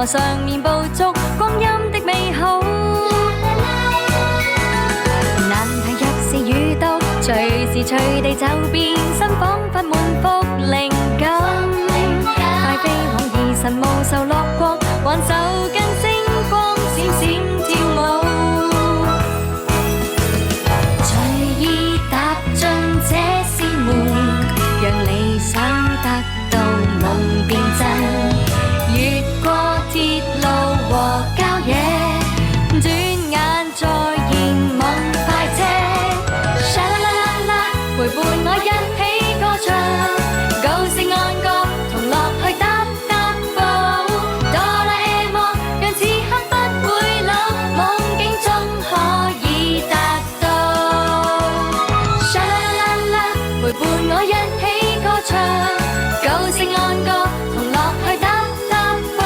河上面捕捉光陰的美好。難題若是遇到，隨時隨地就變身，彷彿滿腹靈感。快飛往兒神無愁樂國，挽手跟星光閃閃跳舞。隨意踏進這扇門，讓理想得到夢變真。越過鐵路和郊野，轉眼再現夢快車。沙啦啦啦啦，陪伴我一起歌唱，高聲安歌，同樂去踏踏步。哆啦 A 夢，讓此刻不會老，夢境中可以達到。沙啦啦啦，陪伴我一起歌唱，高聲安歌，同樂去踏踏步。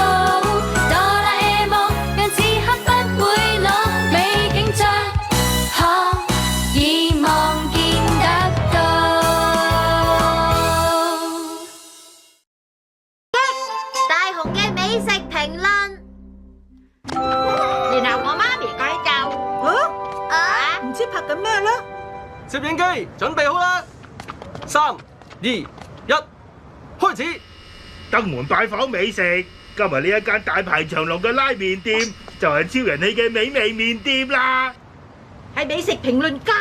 哆啦 A 夢，讓此刻不會老，美景將可以望見得到。大雄嘅美食評論。然後我媽咪佢就唔知拍緊咩咧？攝影機準備好啦，3、2、1，開始。登門拜訪美食，今日呢一間大排長龍嘅拉麵店就係超人氣嘅美味麵店啦。係美食評論家。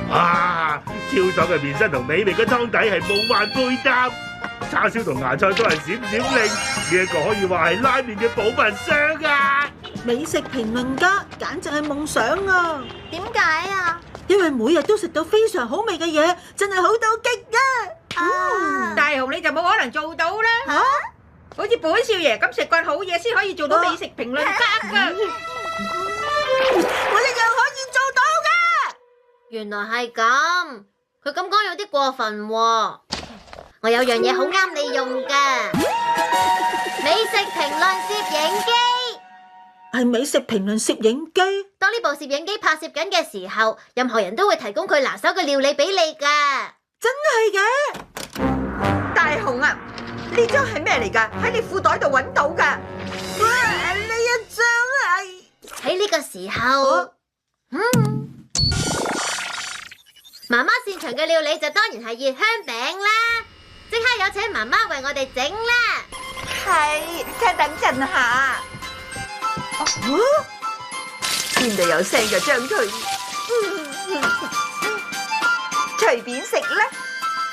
哇！超爽嘅麵身同美味嘅湯底係夢幻配搭，叉燒同芽菜都係閃閃令，呢一個可以話係拉麵嘅保民箱啊！美食評論家簡直係夢想啊！點解啊？因為每日都食到非常好味嘅嘢，真係好到極啊！大雄你就冇可能做到啦！好似本少爺咁食慣好嘢先可以做到美食評論家㗎。我一樣可以做到㗎。原來係咁，佢咁講有啲過分喎。我有樣嘢好啱你用㗎，美食評論攝影機。係美食評論攝影機。當呢部攝影機拍攝緊嘅時候，任何人都會提供佢拿手嘅料理俾你㗎。真係嘅。大雄啊，呢張係咩嚟㗎？喺你褲袋度揾到㗎。呢一張係喺呢個時候，媽媽擅長嘅料理就當然係熱香餅啦。即刻有請媽媽為我哋整啦。係，請等陣下。邊度有聲就將佢隨便食啦。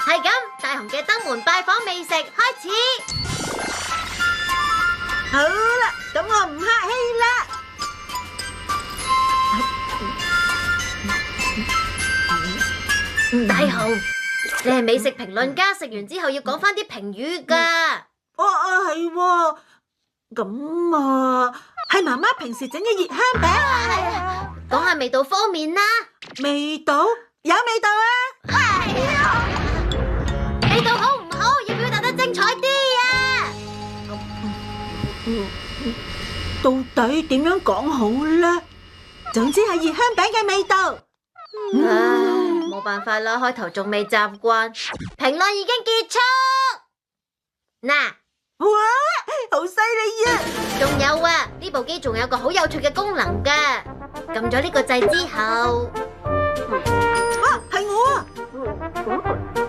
係咁，大雄嘅登門拜訪美食開始。好啦，咁我唔客氣啦。大雄，你係美食評論家，食完之後要講翻啲評語噶。係喎。咁啊，係媽媽平時整嘅熱香餅。講下味道方面啦。味道有味道啊！味道好唔好？要表達得精彩啲啊！到底點樣講好呢？總之係熱香餅嘅味道。冇辦法啦，開頭仲未習慣。評論已經結束。嗱，哇，好犀利啊！仲有啊，呢部機仲有個好有趣嘅功能噶。撳咗呢個掣之後，係我啊！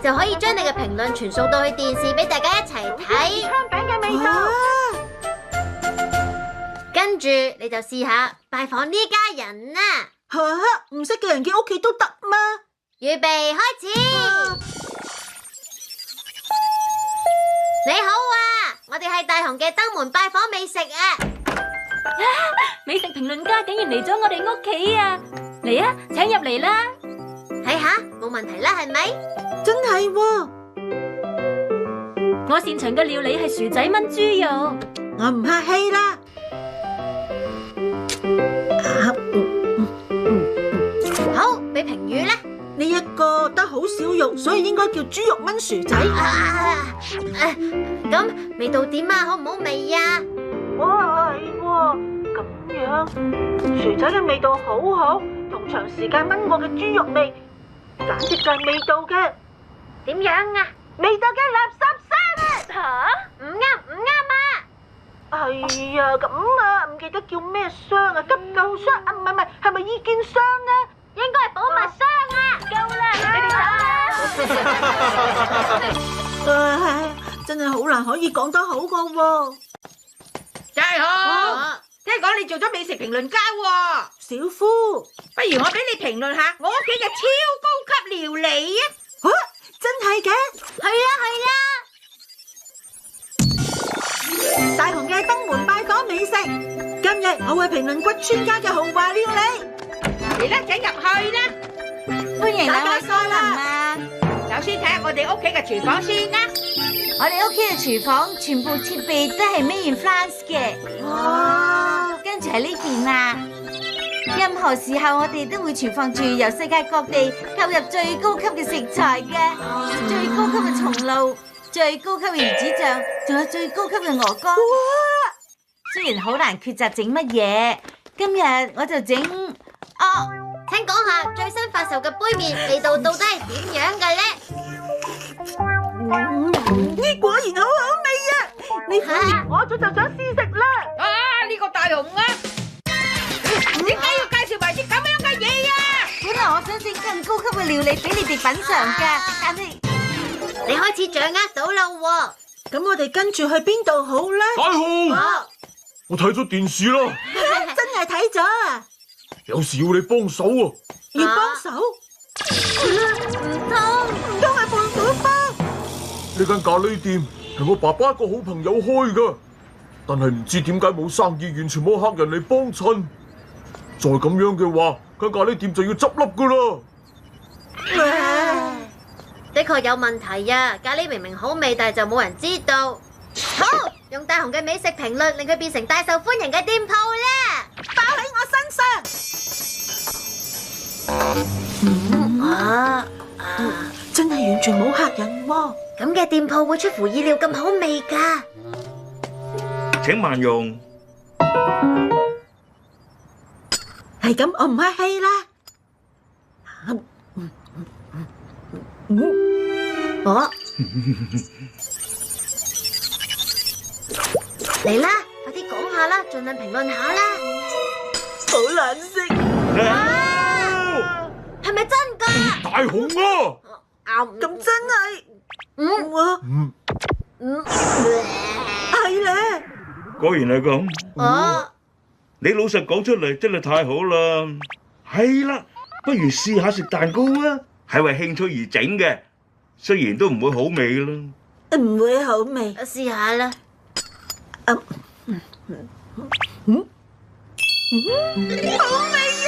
就可以將你嘅評論傳送到去電視俾大家一齊睇。香餅嘅味道。跟住你就試下拜訪呢家人啦。唔識嘅人嘅屋企都得嗎？預備開始。你好啊，我哋係大雄嘅登門拜訪美食啊！美食評論家竟然嚟咗我哋屋企啊！嚟啊，請入嚟啦！睇下，冇問題啦，係咪？真係喎！我擅長嘅料理係薯仔炆豬肉。我唔客氣啦。好，俾評語啦。呢一個得好少肉，所以應該叫豬肉炆薯仔。咁味道點啊？好唔好味啊？哇，係喎，咁樣薯仔嘅味道好好，同長時間炆過嘅豬肉味，簡直就係味道嘅。點樣啊？味道嘅垃圾山啊！唔啱啊！係啊，咁啊，唔記得叫咩箱啊？急救箱啊？唔係，係咪意見箱呢？應該係寶物箱啊！夠啦，你哋走啦！真係好難可以講得好個喎。大雄，聽講你做咗美食評論家喎，小夫，不如我俾你評論下我屋企嘅超高級料理啊！真係嘅，係啊！大雄嘅登門拜訪美食。今日我會評論骨川家嘅豪華料理。嚟啦，請入去啦！歡迎兩位光臨啊！首先睇下我哋屋企嘅廚房先啦。我哋屋企嘅廚房全部設備都係 made in France 嘅。哇！跟住喺呢邊啊！任何時候我哋都會存放住由世界各地購入最高級嘅食材嘅，最高級嘅松露，最高級嘅魚子醬，仲有最高級嘅鵝肝。雖然好難抉擇整乜嘢，今日我就整請講下最新發售嘅杯麵味道到底係點樣嘅咧？呢果然好好味啊！你我早就想試食啦。呢個大雄啊，點解要介紹埋啲咁樣嘅嘢啊？本來我想整更高級嘅料理俾你哋品嘗㗎，但係你開始掌握到啦喎！咁我哋跟住去邊度好咧？大雄，我睇咗電視啦，真係睇咗啊！有事要你幫手啊！要幫手？唔通係胖虎幫？呢間咖喱店係我爸爸一個好朋友開噶，但係唔知點解冇生意，完全冇客人嚟幫襯。再咁樣嘅話，間咖喱店就要執笠噶啦。的確有問題啊！咖喱明明好味，但係就冇人知道。好，用大雄嘅美食評論令佢變成大受歡迎嘅店鋪啦！包喺我身上。真係完全冇客人喎。咁嘅店鋪會出乎意料咁好味㗎。請慢用。係咁，我唔客氣啦。嚟啦，快啲講下啦，盡量評論下啦。好難食。係咪真㗎？大雄啊！咁真係。係咧。果然係咁。你老實講出嚟真係太好啦。係啦，不如試下食蛋糕啊，係為興趣而整嘅，雖然都唔會好味啦。唔會好味。試下啦。好味啊！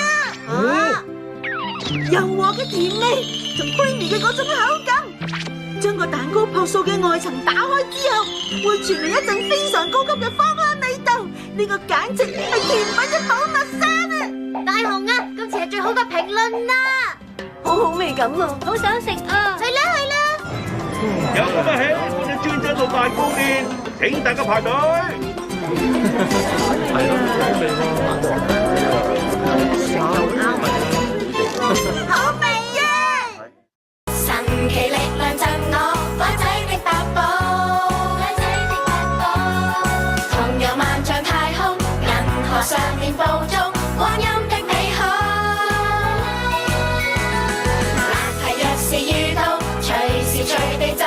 柔和嘅甜味同 creamy 嘅嗰種口感，將個蛋糕樸素嘅外層打開之後，會傳嚟一陣非常高級嘅芳香味道。呢個簡直係甜品嘅寶物山啊！大雄啊，今次係最好嘅評論啦！好好味咁啊！好想食啊！係啦係啦！有咁嘅喜，我哋專登到蛋糕店，請大家排隊。係咯，好味喎！好味啊！神奇力量贈我乖仔的百寶，乖仔的百寶，同遊萬丈太空，銀河上面捕捉光陰的美好。但係若是遇到隨時隨地就